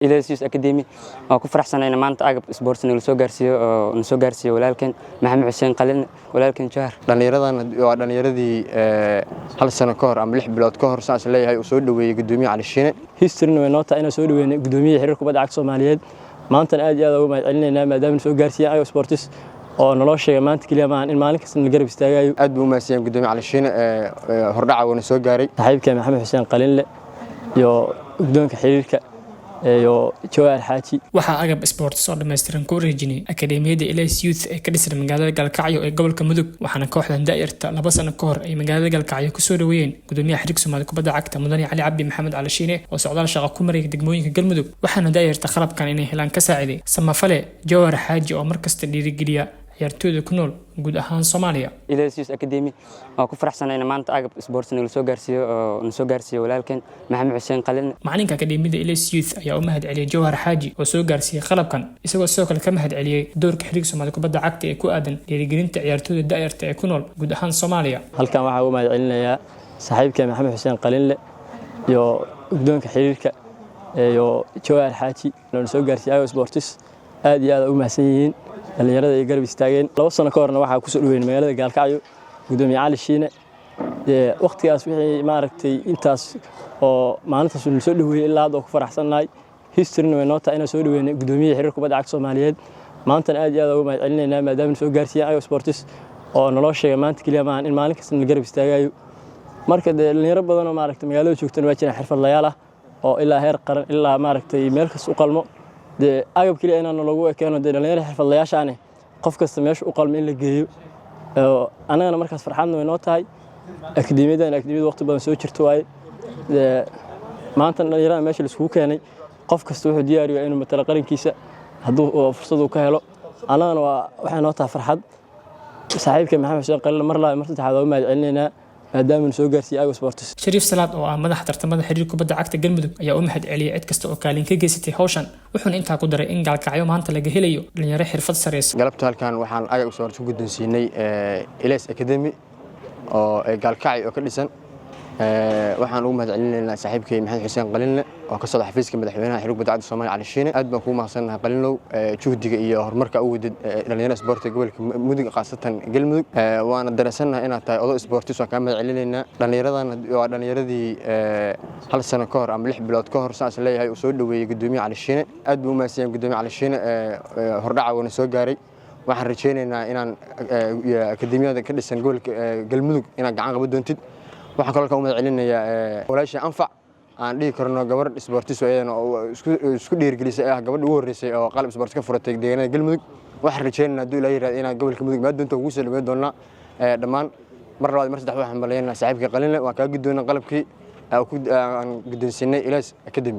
إليسيوس أكاديمي oo ku faraxsanayna maanta agab sports nala soo gaarsiyo oo na soo gaarsiyo walaalkeen Maxamed Xuseen Qalin walaalkeen Jahar dhalinyaradan waa dhalinyaradii hal sano ka hor ama 6 bilood ka hor saas leeyahay oo soo dhaweeyay gudoomiyaha Cali Shiine history way noo tahay inaan soo dhaweeyay gudoomiyaha xiriirka kubadda cagta Soomaaliyeed maanta aad iyo aad ugu mahadcelinaynaa maadaama soo gaarsiiyay agab sports oo nolol sheegay maanta kaliya ma in maalin kasta la garab istaagayo aad buu maasiyay gudoomiyaha Cali Shiine hordhaca wana soo gaaray saaxiibkay Maxamed Xuseen Qalin iyo guddoonka xiriirka iyo Jawahar Xaaji waxa agab sports oo dhameystiran ku wareejinay akademiyada Elias Youth ee ka dhisan magaalada Galkacyo ee gobolka Mudug waxaana kooxdan daayirta 2 sano ka hor ay magaalada Galkacyo ku soo dhaweeyeen gudoomiyaha xiriirka Soomaaliya kubadda cagta Mudane Cali Cabdi Maxamed Cali Shiine oo socdaal shaqo ku maray degmooyinka Galmudug waxaana daayirta qalabkan inay helaan ka saaciday samafale Jawahar Xaaji oo markasta dhiirigeliya ciyaartooyda ku nool guud ahaan Soomaaliya Ilesius Academy oo ku faraxsanayna maanta agab sports nala soo gaarsiyo oo na soo gaarsiyo walaalkeen Maxamed Xuseen Qalin macalinka akademiyada Elias Youth ayaa u mahad celiyay Jawahar Xaaji oo soo gaarsiiyay qalabkan isagoo sidoo kale ka mahad celiyay doorka xiriirka Soomaaliya kubadda cagta ee ku aadan dhiirigelinta ciyaartooyda daayirta ee ku nool guud ahaan Soomaaliya halkan waxa uu mahad celinayaa saaxiibkay Maxamed Xuseen Qalin iyo guddoonka xiriirka iyo Jawahar Xaaji oo soo gaarsiiyay sports aad iyo aad u mahadsan yihiin dhalinyarada ay garab istaageen 2 sano ka horna waxa ku soo dhaweeyay magaalada Galkacyo gudoomiyaha Cali Shiine waqtigaas wixii maaragtay intaas oo maalintaas uu soo dhaweeyay ilaa hadda ku faraxsanahay history way noo tahay inaan soo dhaweeyay gudoomiyaha xiriirka kubadda cagta Soomaaliyeed maanta aad iyo aad ugu mahad celinaynaa maadaama soo gaarsiiyay agab sports oo nolol sheegay maanta kaliya ma in maalin kasta la garab istaagayo marka dhalinyaro badan oo maaragtay magaalada joogtan waa jiraan xirfadlayaal ah oo ilaa heer qaran ilaa maaragtay meel kasta u qalmo agab kaliya inaan lagu ekeeno dhalinyaro xirfadlayaashaane qof kasta meesha u qalmo in la geeyo anagana markaas farxadna way noo tahay akademiyada waqti badan soo jirto waay maanta dhalinyarada meesha la isku keenay qof kasta wuxuu diyaar u yahay inuu matala qarankiisa hadduu fursad uu ka helo anagana waxay noo tahay farxad saaxiibka Maxamed Xuseen Qalin mar labaad mar saddexaad oo mahad celinaynaa maadaama soo gaarsiiyay agab sports Shariif Salaad oo ah madaxa tartamada xiriirka kubadda cagta Galmudug ayaa u mahad celiyay cid kasta oo kaalin ka geysatay hawshan wuxuuna intaa ku daray in Galkacyo maanta laga helayo dhalinyaro xirfad sareysa galabta halkan waxaan agab sports ku guddoonsiinay Elias Academy oo Galkacyo ka dhisan waxaan ugu mahad celinaynaa saaxiibkay Maxamed Xuseen Qalin oo ka soo xafiiska madaxweynaha xiriirka kubadda cagta Soomaaliya Cali Shiine aad baan ku mahadsannahay Qalinow juhdiga iyo horumarka uu waday dhalinyarada sportiga gobolka Mudug qaasatan Galmudug waana dareensanahay inaad tahay odo sports oo ka mahad celinaynaa dhalinyaradan waa dhalinyaradii hal sano ka hor ama 6 bilood ka hor saas leeyahay oo soo dhaweeyay gudoomiyaha Cali Shiine aad buu maasiyay gudoomiyaha Cali Shiine hordhaca wana soo gaaray waxaan rajaynaynaa inaan akademiyada ka dhisan gobolka Galmudug inaan gacan qabo doontid waxaan kaloo ka mahad celinayaa walaasha anfac aan dhigi karno gabadh sports oo isku dhiirgelisay gabadha ugu horeysay oo qalab sports ka furatay deegaanada Galmudug waxaan rajaynaynaa haduu ilaahay raad inaan gobolka Mudug maad doonto ugu soo dhaweyn doonaa dhammaan mar labaad mar saddex waxaan baleeynaa saaxiibka Qalin waa ka guddoonay qalabkii aan guddoonsinay Elias Academy